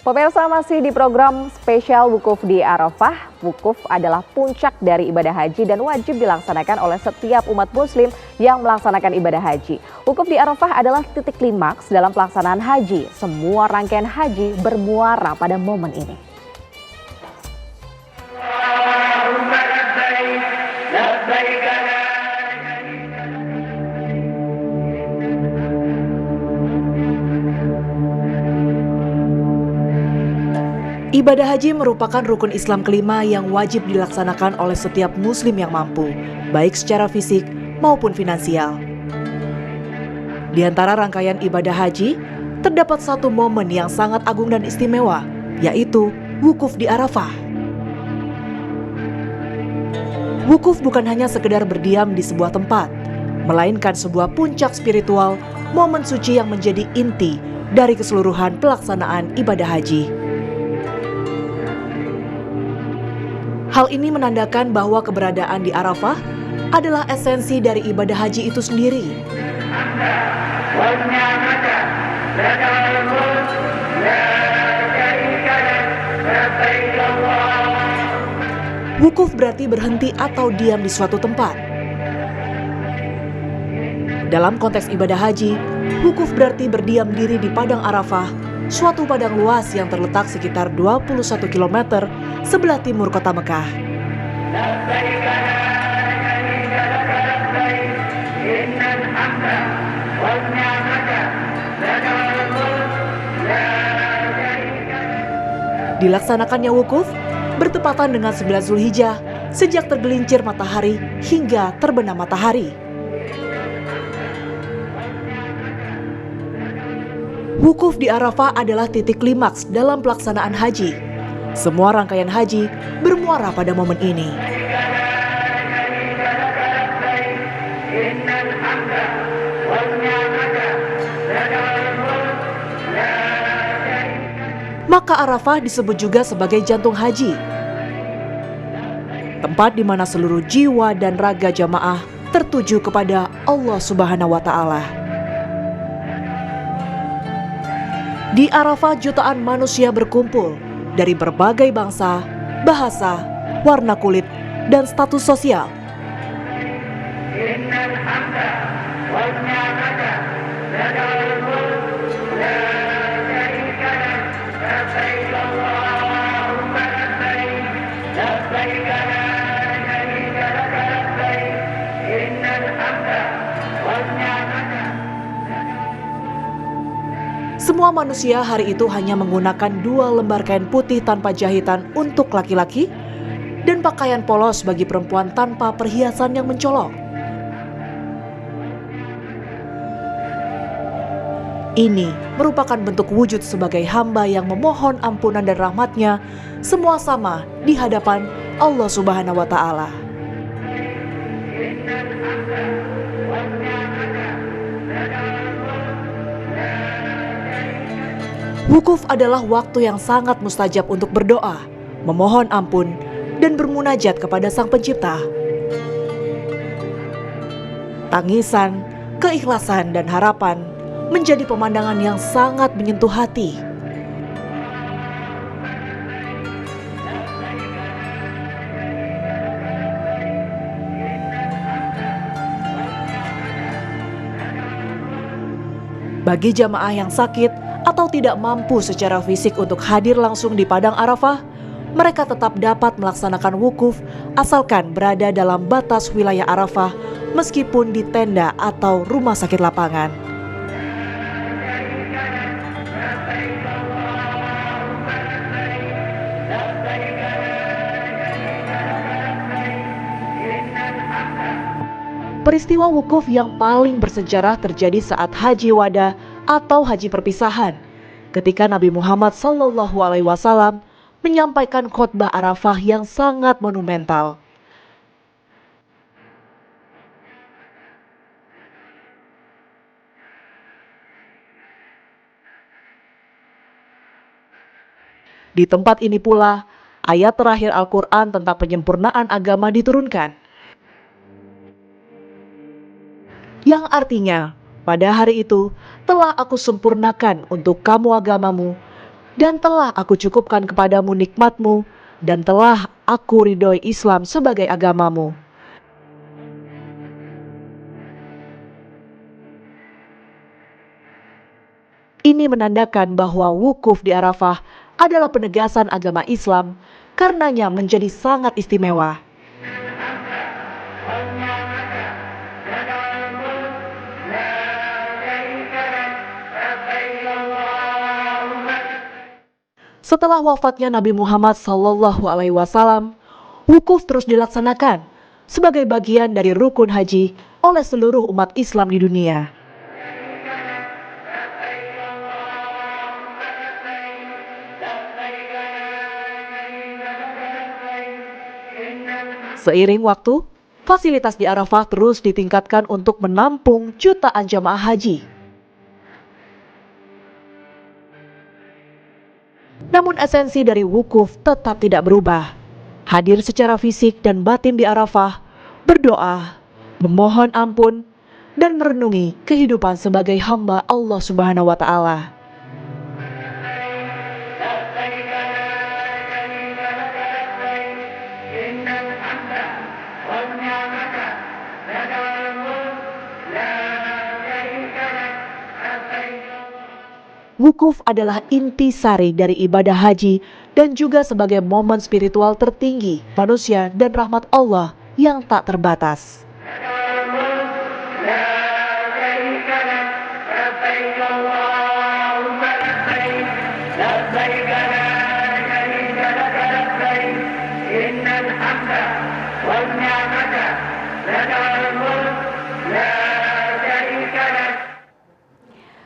Pemirsa, masih di program spesial Wukuf di Arafah. Wukuf adalah puncak dari ibadah haji dan wajib dilaksanakan oleh setiap umat muslim yang melaksanakan ibadah haji. Wukuf di Arafah adalah titik klimaks dalam pelaksanaan haji. Semua rangkaian haji bermuara pada momen ini. Ibadah haji merupakan rukun Islam kelima yang wajib dilaksanakan oleh setiap muslim yang mampu, baik secara fisik maupun finansial. Di antara rangkaian ibadah haji, terdapat satu momen yang sangat agung dan istimewa, yaitu wukuf di Arafah. Wukuf bukan hanya sekedar berdiam di sebuah tempat, melainkan sebuah puncak spiritual, momen suci yang menjadi inti dari keseluruhan pelaksanaan ibadah haji. Hal ini menandakan bahwa keberadaan di Arafah adalah esensi dari ibadah haji itu sendiri. Wukuf berarti berhenti atau diam di suatu tempat. Dalam konteks ibadah haji, wukuf berarti berdiam diri di Padang Arafah, suatu padang luas yang terletak sekitar 21 km sebelah timur kota Mekah. Dilaksanakannya wukuf bertepatan dengan 9 Zulhijjah sejak tergelincir matahari hingga terbenam matahari. Wukuf di Arafah adalah titik klimaks dalam pelaksanaan haji. Semua rangkaian haji bermuara pada momen ini. Maka Arafah disebut juga sebagai jantung haji, tempat di mana seluruh jiwa dan raga jamaah tertuju kepada Allah Subhanahu wa Ta'ala. Di Arafah jutaan manusia berkumpul dari berbagai bangsa, bahasa, warna kulit, dan status sosial. Semua manusia hari itu hanya menggunakan 2 lembar kain putih tanpa jahitan untuk laki-laki dan pakaian polos bagi perempuan tanpa perhiasan yang mencolok. Ini merupakan bentuk wujud sebagai hamba yang memohon ampunan dan rahmatnya, semua sama di hadapan Allah Subhanahu wa Ta'ala. Wukuf adalah waktu yang sangat mustajab untuk berdoa, memohon ampun, dan bermunajat kepada Sang Pencipta. Tangisan, keikhlasan, dan harapan menjadi pemandangan yang sangat menyentuh hati. Bagi jamaah yang sakit atau tidak mampu secara fisik untuk hadir langsung di Padang Arafah, mereka tetap dapat melaksanakan wukuf asalkan berada dalam batas wilayah Arafah meskipun di tenda atau rumah sakit lapangan. Peristiwa wukuf yang paling bersejarah terjadi saat Haji Wada atau Haji Perpisahan, ketika Nabi Muhammad SAW menyampaikan khutbah Arafah yang sangat monumental. Di tempat ini pula, ayat terakhir Al-Quran tentang penyempurnaan agama diturunkan. Yang artinya, pada hari itu telah aku sempurnakan untuk kamu agamamu, Dan telah aku cukupkan kepadamu nikmatmu, dan telah aku ridhoi Islam sebagai agamamu. Ini menandakan bahwa wukuf di Arafah adalah penegasan agama Islam, karenanya menjadi sangat istimewa. Setelah wafatnya Nabi Muhammad SAW, wukuf terus dilaksanakan sebagai bagian dari rukun haji oleh seluruh umat Islam di dunia. Seiring waktu, fasilitas di Arafah terus ditingkatkan untuk menampung jutaan jamaah haji. Namun esensi dari wukuf tetap tidak berubah. Hadir secara fisik dan batin di Arafah, berdoa, memohon ampun, dan merenungi kehidupan sebagai hamba Allah Subhanahu wa Ta'ala. Wukuf adalah intisari dari ibadah haji dan juga sebagai momen spiritual tertinggi manusia dan rahmat Allah yang tak terbatas.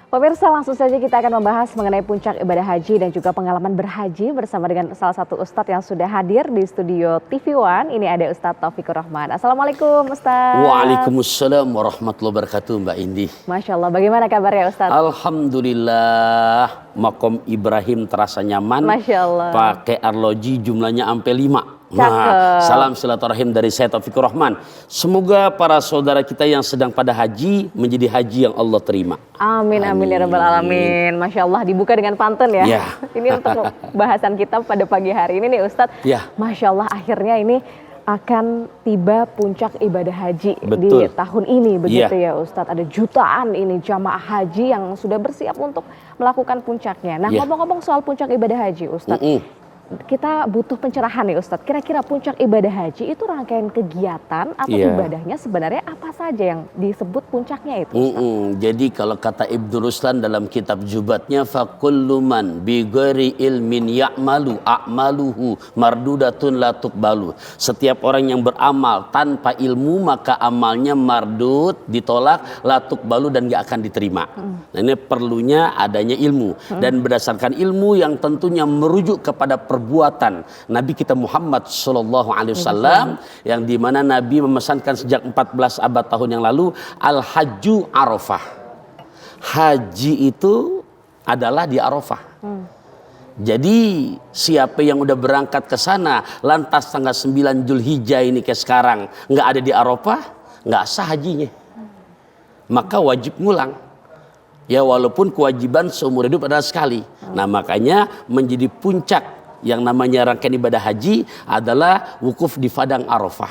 Pemirsa, langsung saja kita akan membahas mengenai puncak ibadah haji dan juga pengalaman berhaji bersama dengan salah satu ustadz yang sudah hadir di studio TV One. Ini ada Ustadz Taufikur Rahman. Assalamualaikum Ustadz. Waalaikumsalam warahmatullahi wabarakatuh, Mbak Indi. Masya Allah, bagaimana kabarnya Ustadz? Alhamdulillah, makom Ibrahim terasa nyaman. Masya Allah. Pakai arloji jumlahnya sampai 5. Nah, salam silaturahim dari saya Taufikur Rahman. Semoga para saudara kita yang sedang pada haji menjadi haji yang Allah terima. Amin, amin ya rabbal alamin. Masya Allah, dibuka dengan pantun ya. Ya. Ini untuk bahasan kita pada pagi hari ini nih Ustadz. Ya. Masya Allah, akhirnya ini akan tiba puncak ibadah haji. Betul. Di tahun ini begitu ya Ustadz. Ada jutaan ini jamaah haji yang sudah bersiap untuk melakukan puncaknya. Nah, ngomong-ngomong soal puncak ibadah haji Ustadz. Kita butuh pencerahan nih Ustadz. Kira-kira puncak ibadah haji itu rangkaian kegiatan atau ibadahnya sebenarnya apa saja yang disebut puncaknya itu Ustadz? Jadi kalau kata Ibnu Ruslan dalam kitab Jubatnya, fakullu man bi ghairi ilmin ya'malu a'maluhu mardudatun la tuqbalu. Setiap orang yang beramal tanpa ilmu maka amalnya mardud, ditolak, la tuqbalu, dan gak akan diterima. Nah, ini perlunya adanya ilmu, dan berdasarkan ilmu yang tentunya merujuk kepada perbuatan Nabi kita Muhammad Sallallahu Alaihi Wasallam, yang dimana Nabi memesankan sejak 14 abad tahun yang lalu, al-hajju Arafah. Haji itu adalah di Arafah. Jadi siapa yang udah berangkat ke sana lantas tanggal 9 Zulhijjah ini kayak sekarang nggak ada di Arafah, nggak sah hajinya. Maka wajib ngulang. Ya, walaupun kewajiban seumur hidup adalah sekali. Nah, makanya menjadi puncak yang namanya rangkaian ibadah haji adalah wukuf di padang Arafah.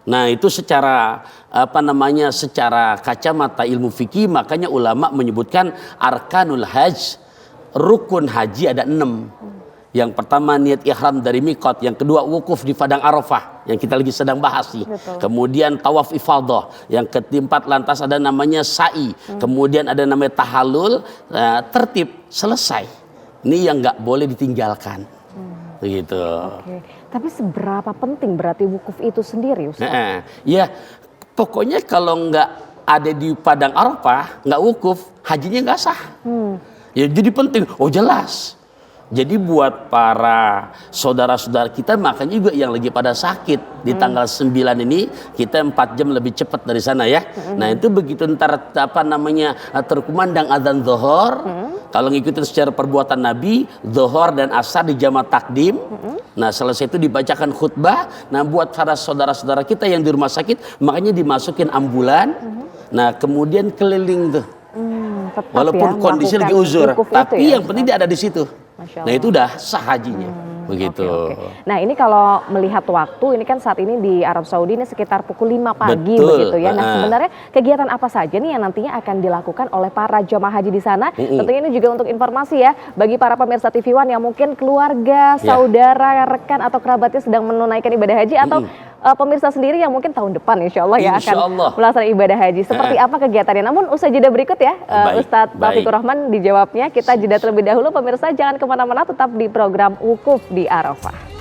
Nah, itu secara secara kacamata ilmu fikih, makanya ulama menyebutkan arkanul hajj, rukun haji ada 6. Yang pertama niat ihram dari miqat, yang kedua wukuf di padang Arafah yang kita lagi sedang bahas nih. Kemudian tawaf ifadah, yang keempat lantas ada namanya sa'i, kemudian ada namanya tahallul, tertib, selesai. Ini yang nggak boleh ditinggalkan. Begitu. Oke. Tapi seberapa penting berarti wukuf itu sendiri Ustaz? Ya, pokoknya kalau nggak ada di padang Arafah, nggak wukuf, hajinya nggak sah. Ya, jadi penting. Oh, jelas. Jadi buat para saudara-saudara kita, makanya juga yang lagi pada sakit di tanggal 9 ini, kita 4 jam lebih cepat dari sana ya. Nah, itu begitu ntar terkumandang adzan zuhur, kalau ngikutin secara perbuatan Nabi, zuhur dan asar di jamaah takdim. Nah, selesai itu dibacakan khutbah. Nah, buat para saudara-saudara kita yang di rumah sakit, makanya dimasukin ambulan. Nah, kemudian keliling tuh. Walaupun kondisi lagi uzur, tapi yang penting dia ada di situ. Masya Nah Allah. itu udah sah hajinya. Begitu. Oke. Nah ini kalau melihat waktu, ini kan saat ini di Arab Saudi ini sekitar pukul 5 pagi Betul. begitu ya. Nah sebenarnya kegiatan apa saja nih yang nantinya akan dilakukan oleh para jemaah haji di sana? Tentunya ini juga untuk informasi ya, bagi para pemirsa TV One yang mungkin keluarga, saudara, rekan atau kerabatnya sedang menunaikan ibadah haji atau pemirsa sendiri yang mungkin tahun depan insya Allah ya Insya akan Allah. melaksanakan ibadah haji. Seperti apa kegiatannya? Namun usai jeda berikut ya, Baik, Ustadz baik. Taufikur Rahman dijawabnya. Kita jeda terlebih dahulu, pemirsa jangan kemana-mana, tetap di program Wukuf di Arafah.